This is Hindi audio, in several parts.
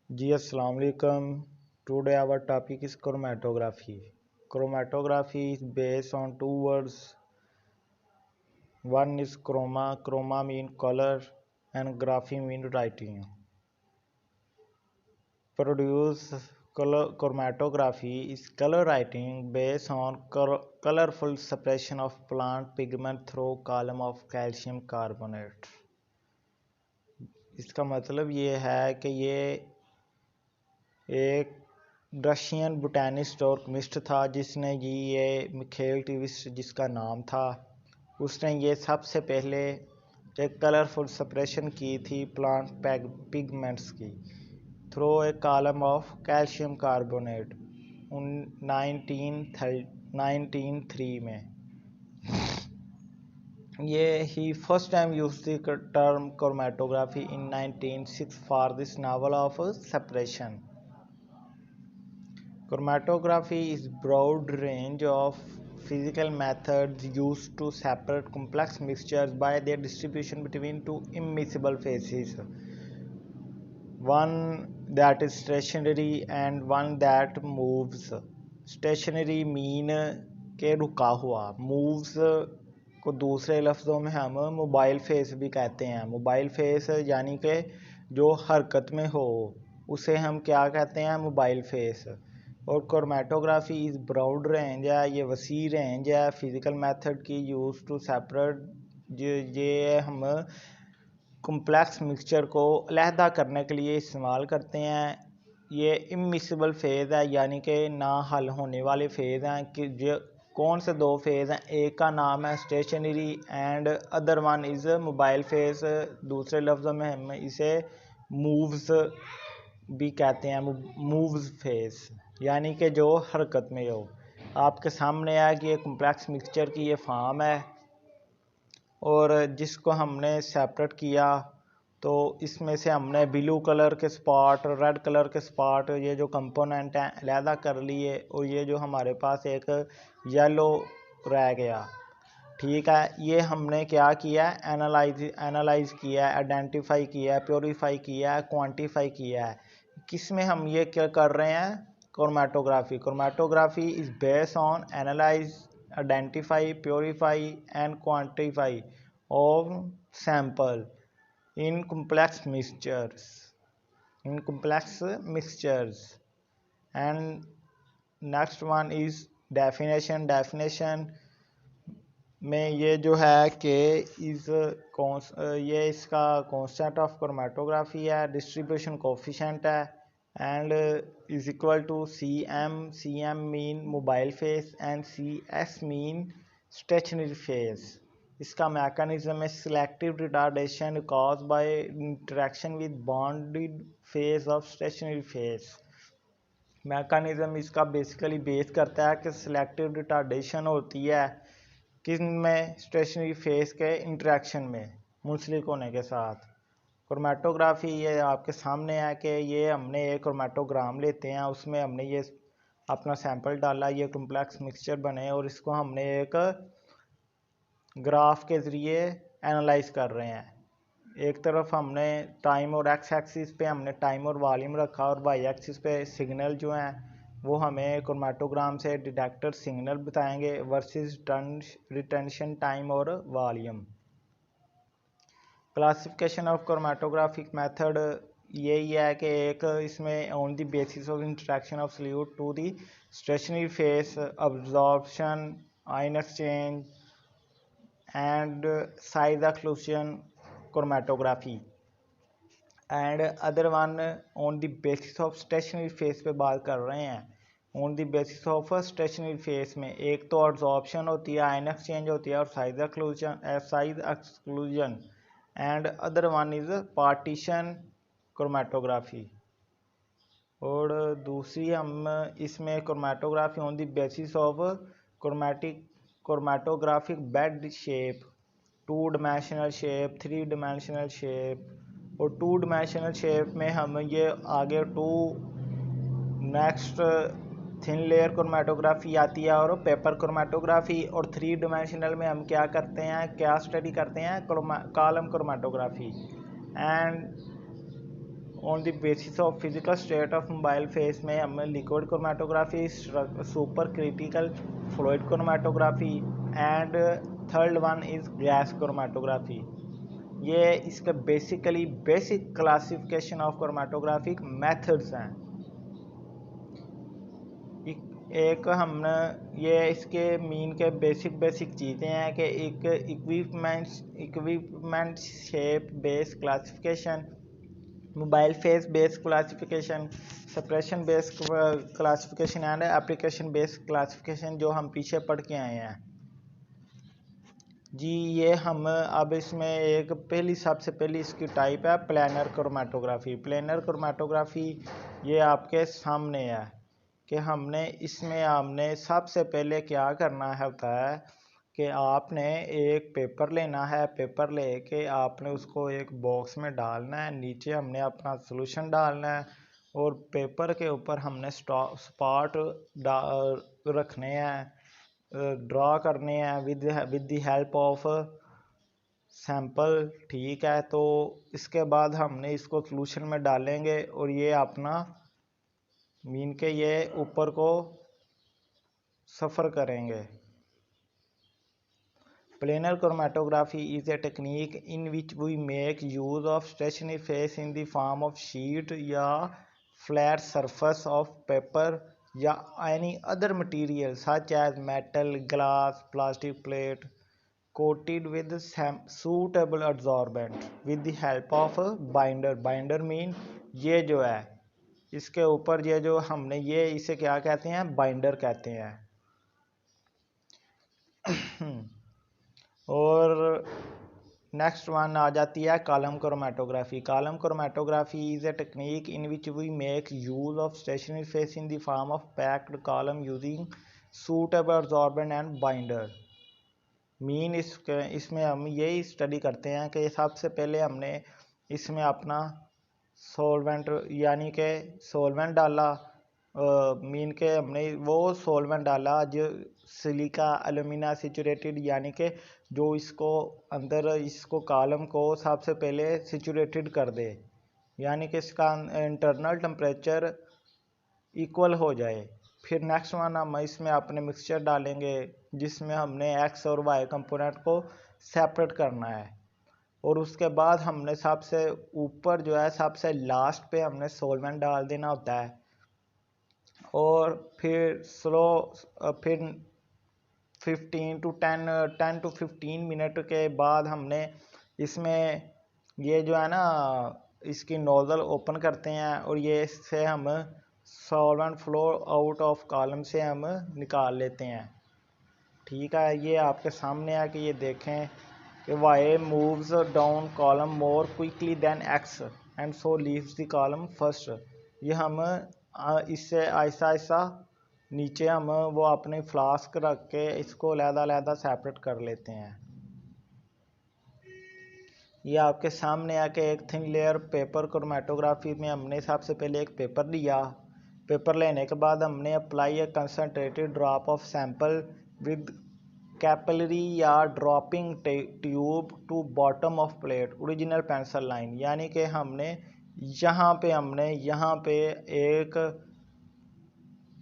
जी अस्सलाम वालेकुम। Today our topic is chromatography. Chromatography is based on two words. One is chroma mean color, and graphy mean writing. Produce chromatography is color writing based on colorful suppression of plant pigment through column of calcium carbonate. इसका मतलब ये है कि ये एक रशियन बोटैनिस्ट और केमिस्ट था जिसने ये मिखेल टीविस्ट जिसका नाम था, उसने ये सबसे पहले एक कलरफुल सप्रेशन की थी प्लांट पिगमेंट्स की through a column of calcium carbonate 1903 में। ये ही first time use the term chromatography in 1906 for this novel of separation. Chromatography is broad range of physical methods used to separate complex mixtures by their distribution between two immiscible phases, one that is stationary and one that moves. Stationary mean के रुका हुआ, moves को दूसरे लफ्ज़ों में हम मोबाइल फेस भी कहते हैं। मोबाइल फेस यानी कि जो हरकत में हो उसे हम क्या कहते हैं, मोबाइल फेस। और क्रोमेटोग्राफी इज़ ब्रॉड रेंज है, ये वसी रेंज है फिज़िकल मेथड की यूज़ टू सेपरेट। ये हम कॉम्प्लेक्स मिक्सचर को अलहदा करने के लिए इस्तेमाल करते हैं। ये इमिसिबल फेज़ है यानी कि ना हल होने वाले फेज़ हैं। कि जो कौन से दो फेज़ हैं, एक का नाम है stationary and other one is mobile phase. दूसरे लफ्ज़ों में हम इसे मूव्स भी कहते हैं, मूव्स फेज़ यानी कि जो हरकत में हो। आपके सामने है कि ये कॉम्प्लेक्स मिक्सचर की ये फॉर्म है और जिसको हमने सेपरेट किया तो इसमें से हमने ब्लू कलर के स्पॉट, रेड कलर के स्पॉट, ये जो कंपोनेंट हैं अलहदा कर लिए और ये जो हमारे पास एक येलो रह गया। ठीक है, ये हमने क्या किया, एनालाइज किया, आइडेंटिफाई किया, प्योरीफाई किया, क्वांटिफाई किया है। किस में हम ये क्या कर रहे हैं, chromatography is based on analyse, identify, purify and quantify of sample in complex mixtures. And next one is definition में ये जो है कि ये इसका कांस्टेंट ऑफ क्रोमेटोग्राफी है, डिस्ट्रीब्यूशन कोफिशिएंट है and is equal to CM mean mobile phase and CS mean stationary phase. इसका मैकेनिज्म है selective retardation cause by interaction with bonded phase of stationary phase. Mechanism इसका बेसिकली बेस करता है कि सिलेक्टिव रिटार्डेशन होती है किस में, स्टेशनरी फेस के इंटरेक्शन में मुंसलिक होने के साथ। क्रोमेटोग्राफी ये आपके सामने है कि ये हमने एक क्रोमेटोग्राम लेते हैं, उसमें हमने ये अपना सैंपल डाला, ये कॉम्प्लेक्स मिक्सचर बने और इसको हमने एक ग्राफ के ज़रिए एनालाइज कर रहे हैं। एक तरफ हमने टाइम और एक्स एक्सिस पे हमने टाइम और वॉल्यूम रखा और वाई एक्सिस पे सिग्नल जो हैं वो हमें क्रोमेटोग्राम से डिटेक्टर सिग्नल बताएंगे वर्सेस रिटेंशन टाइम और volume. Classification of chromatographic method यही है कि एक इसमें on the basis of interaction of solute to the stationary phase, absorption, ion exchange and size occlusion chromatography and other one on the basis of stationary phase पे बात कर रहे हैं। on the basis of stationary phase में एक तो absorption होती है, ion exchange होती है और size exclusion and other one is partition chromatography। और दूसरी हम इसमें chromatography on the basis of chromatographic bed shape, 2 dimensional shape, 3 dimensional shape। और 2 dimensional shape में हम ये आगे नेक्स्ट थिन लेयर क्रोमेटोग्राफी आती है और पेपर क्रोमेटोग्राफी। और 3 dimensional में हम क्या करते हैं, क्या स्टडी करते हैं, column chromatography. And on the basis of physical state of mobile face में हम liquid chromatography, super critical fluid chromatography and third one is gas chromatography. ये इसके basic classification of chromatographic methods हैं। एक हमने ये इसके मीन के बेसिक चीज़ें हैं कि एक equipment shape base classification, mobile phase base classification, suppression base classification and application base classification, जो हम पीछे पढ़ के आए हैं जी। ये हम अब इसमें एक सबसे पहली इसकी टाइप है प्लेनर क्रोमेटोग्राफी। प्लेनर क्रोमेटोग्राफी ये आपके सामने है कि हमने सबसे पहले क्या करना होता है कि आपने एक पेपर लेना है। पेपर लेके आपने उसको एक बॉक्स में डालना है, नीचे हमने अपना सॉल्यूशन डालना है और पेपर के ऊपर हमने स्पॉट रखने हैं, ड्रा करने हैं with the help of sample. ठीक है, तो इसके बाद हमने इसको सॉल्यूशन में डालेंगे और ये अपना मीन के ये ऊपर को सफ़र करेंगे। Planar chromatography is a technique in which we make use of stationary phase in the form of sheet या flat surface of paper या any other material such as metal, glass, plastic plate coated with suitable absorbent with the help of a binder। binder mean ये जो है इसके ऊपर ये जो हमने ये इसे क्या कहते हैं, बाइंडर कहते हैं। और नेक्स्ट वन आ जाती है column chromatography. Column chromatography is a technique in which we make use of stationary phase in the form of packed column using suitable absorbent and binder. Mean इसमें हम यही स्टडी करते हैं कि सबसे पहले हमने इसमें अपना सॉल्वेंट यानी कि सॉल्वेंट डाला, मीन के हमने वो सॉल्वेंट डाला जो सिलिका एल्यूमिना सैचुरेटेड, यानी कि जो इसको अंदर इसको कॉलम को सबसे पहले सैचुरेटेड कर दे, यानी कि इसका इंटरनल टेम्परेचर इक्वल हो जाए। फिर नेक्स्ट वन हम इसमें अपने मिक्सचर डालेंगे जिसमें हमने एक्स और वाई कंपोनेंट को सेपरेट करना है। और उसके बाद हमने सबसे ऊपर जो है सबसे लास्ट पे हमने सॉल्वेंट डाल देना होता है। और फिर फिर 10 to 15 मिनट के बाद हमने इसमें ये जो है ना इसकी नोजल ओपन करते हैं और ये इससे हम solvent flow out of column से हम निकाल लेते हैं। ठीक है, ये आपके सामने है कि ये देखें कि Y moves down column more quickly than X and so leaves the column first. ये हम इससे आहिस्ता आहिस्ता नीचे हम वो अपने फ्लास्क रख के इसको अलहदा सेपरेट कर लेते हैं। ये आपके सामने आके एक थिन लेयर पेपर क्रोमेटोग्राफी में हमने सबसे पहले एक पेपर लिया। पेपर लेने के बाद हमने apply a concentrated drop of sample with capillary या dropping tube to bottom of plate original pencil line, यानी कि हमने यहाँ पे एक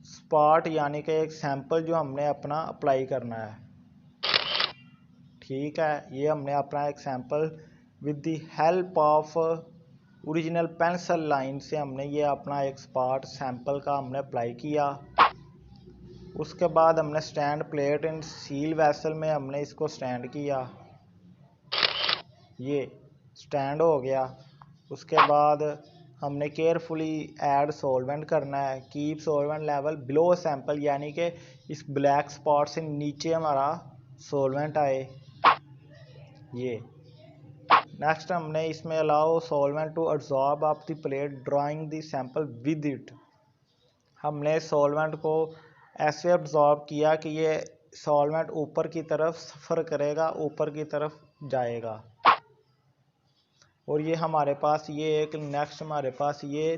स्पॉट यानी कि एक सैंपल जो हमने अपना अप्लाई करना है। ठीक है, ये हमने अपना एक sample with the help of original pencil line से हमने ये अपना एक स्पॉट सैंपल का हमने अप्लाई किया। उसके बाद हमने स्टैंड प्लेट इन सील वेसल में हमने इसको स्टैंड किया, ये स्टैंड हो गया। उसके बाद हमने केयरफुली ऐड सॉल्वेंट करना है। Keep solvent level below sample, यानी कि इस ब्लैक स्पॉट से नीचे हमारा सॉल्वेंट आए। ये नेक्स्ट हमने इसमें allow solvent to absorb of the plate drawing the sample with it. हमने सॉल्वेंट को ऐसे अब्सॉर्ब किया कि ये सॉल्वेंट ऊपर की तरफ सफ़र करेगा, ऊपर की तरफ जाएगा। और ये हमारे पास ये एक नेक्स्ट हमारे पास ये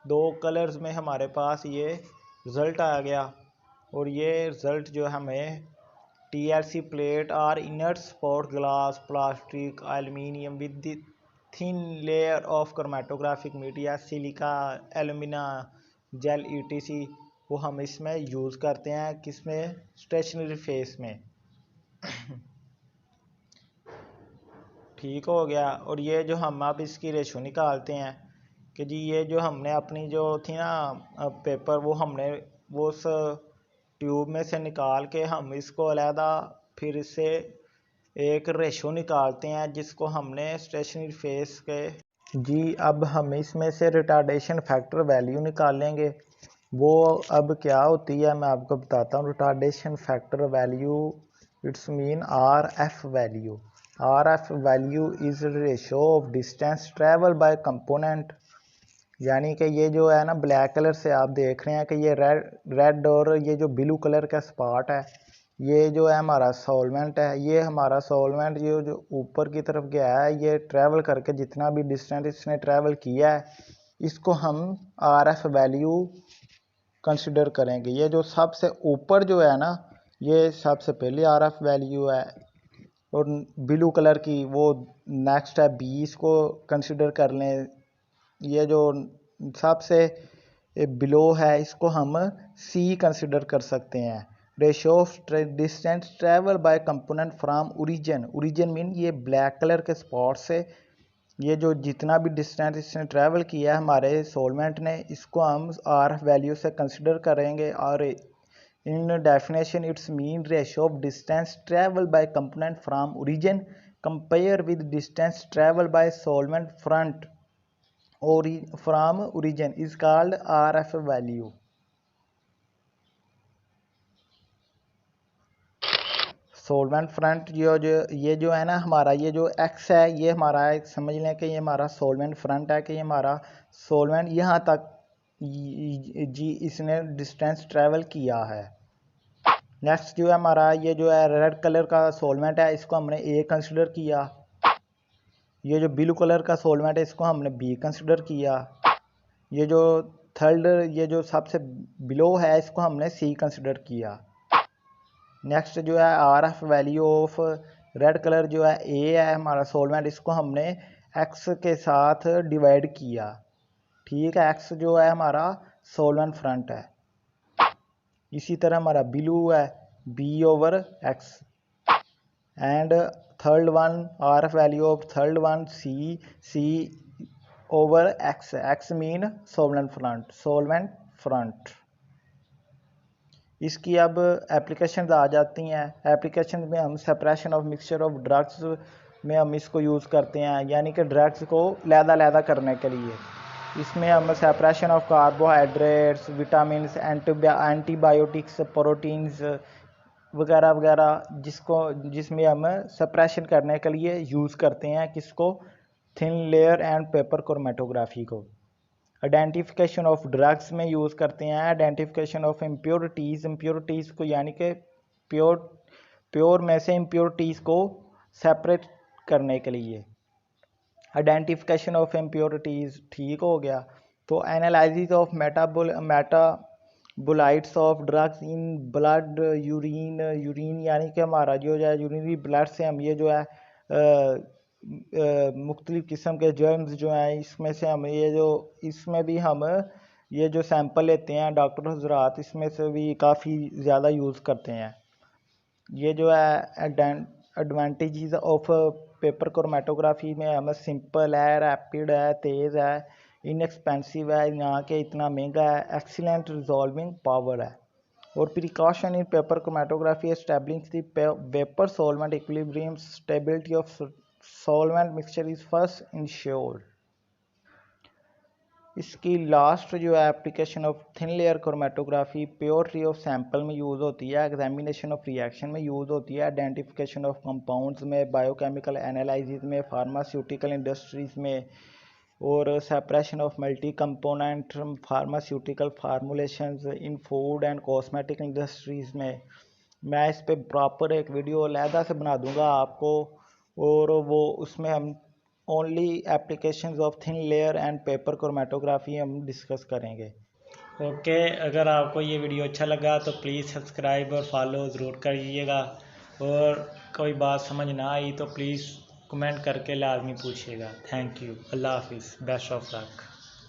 2 कलर्स में हमारे पास ये रिज़ल्ट आ गया। और ये रिज़ल्ट जो हमें TLC प्लेट और inert support glass plastic aluminium with the thin layer of chromatographic media silica alumina gel etc वो हम इसमें यूज़ करते हैं किसमें स्टेशनरी फेस में। ठीक हो गया। और ये जो हम अब इसकी रेशो निकालते हैं कि जी ये जो हमने अपनी जो थी ना पेपर वो हमने वो उस ट्यूब में से निकाल के हम इसको अलहदा फिर इससे एक रेशो निकालते हैं जिसको हमने स्टेशनरी फेस के जी अब हम इसमें से रिटार्डेशन फैक्टर वैल्यू निकालेंगे। वो अब क्या होती है मैं आपको बताता हूँ। Retardation factor value it's mean are F value. Are F value is ratio of distance travel by component. यानी कि ये जो है ना ब्लैक कलर से आप देख रहे हैं कि ये रेड और ये जो ब्लू कलर का स्पॉट है ये जो है हमारा सॉल्वेंट है। ये हमारा सॉल्वेंट जो ऊपर की तरफ गया है ये ट्रैवल करके जितना भी डिस्टेंस इसने ट्रैवल किया है इसको हम आर एफ वैल्यू कंसिडर करेंगे। ये जो सबसे ऊपर जो है ना ये सबसे पहले आर एफ वैल्यू है और ब्लू कलर की वो नेक्स्ट है 20 को कंसिडर कर लें। ये जो सबसे बिलो है इसको हम सी कंसिडर कर सकते हैं। Ratio of distance travel by component from origin. Origin mean ये ब्लैक कलर के स्पॉट से ये जो जितना भी डिस्टेंस इसने ट्रैवल किया है हमारे सॉल्वेंट ने इसको हम आर वैल्यू से कंसिडर करेंगे। और in definition it's mean ratio of distance travel by component from origin compare with distance travel by solvent front from origin is called RF value। Solvent front ये जो है ना हमारा ये जो एक्स है ये हमारा समझ लें कि ये हमारा सोलवेंट फ्रंट है कि ये हमारा सोलवेंट यहाँ तक जी इसने डिस्टेंस ट्रेवल किया है। नेक्स्ट जो है हमारा ये जो है रेड कलर का सोलवेंट है इसको हमने ए कंसिडर किया। ये जो ब्लू कलर का सोलवेंट है इसको हमने बी कंसिडर किया। ये जो थर्ड ये जो सबसे बिलो है इसको हमने सी कंसिडर किया। नेक्स्ट जो है are F value of red colour जो है ए है हमारा सोलवेंट इसको हमने एक्स के साथ डिवाइड किया। ठीक है एक्स जो है हमारा सोलवेंट फ्रंट है। इसी तरह हमारा ब्लू है B over X and third one R F value of third one C over X. X mean solvent front. इसकी अब एप्लीकेशन आ जाती हैं। एप्लीकेशन में हम separation of mixture of drugs में हम इसको यूज़ करते हैं यानी कि ड्रग्स को लहदा करने के लिए। इसमें हम separation of carbohydrates vitamin antibiotics proteins वगैरह वगैरह जिसमें हम सेपरेशन करने के लिए यूज़ करते हैं किसको thin layer and paper chromatography को। आइडेंटिफिकेशन ऑफ ड्रग्स में यूज़ करते हैं। आइडेंटिफिकेशन ऑफ इम्प्योरिटीज़ को यानी कि प्योर में से इम्प्योरिटीज़ को सेपरेट करने के लिए। आइडेंटिफिकेशन ऑफ इम्प्योरिटीज़ ठीक हो गया। तो analysis of metabolites of drugs in blood urine यानी कि हमारा जो है यूरिनरी ब्लड से हम ये जो है मुख्तलिफ़ किस्म के जर्म्स जो हैं इसमें से हम ये जो इसमें भी हम ये जो सैंपल लेते हैं डॉक्टर हजरात इसमें से भी काफ़ी ज़्यादा यूज़ करते हैं। ये जो है एडवांटेजेस ऑफ पेपर क्रोमेटोग्राफी में हमें सिंपल है रैपिड है तेज़ है इनएक्सपेंसिव है यहाँ के इतना महंगा है एक्सीलेंट रिजॉल्विंग पावर है। और precaution in paper chromatography establish the vapour solvent equilibrium stability of solvent mixture is first insured. इसकी लास्ट जो है application of thin layer chromatography purity of sample में यूज़ होती है। एग्जामिनेशन ऑफ रिएक्शन में यूज़ होती है। आइडेंटिफिकेशन ऑफ कंपाउंड्स में बायोकेमिकल एनालिसिस में फार्मास्यूटिकल इंडस्ट्रीज़ में और separation of multi component pharmaceutical फार्मूलेशंस in food and cosmetic industries में। मैं इस पर प्रॉपर एक वीडियो अलहदा से बना दूंगा आपको और वो उसमें हम only applications of thin layer and paper chromatography हम डिस्कस करेंगे। ओके अगर आपको ये वीडियो अच्छा लगा तो प्लीज़ सब्सक्राइब और फॉलो ज़रूर करिएगा और कोई बात समझ ना आई तो प्लीज़ कमेंट करके लाजमी पूछिएगा। Thank you. अल्लाह हाफिज़। Best of luck.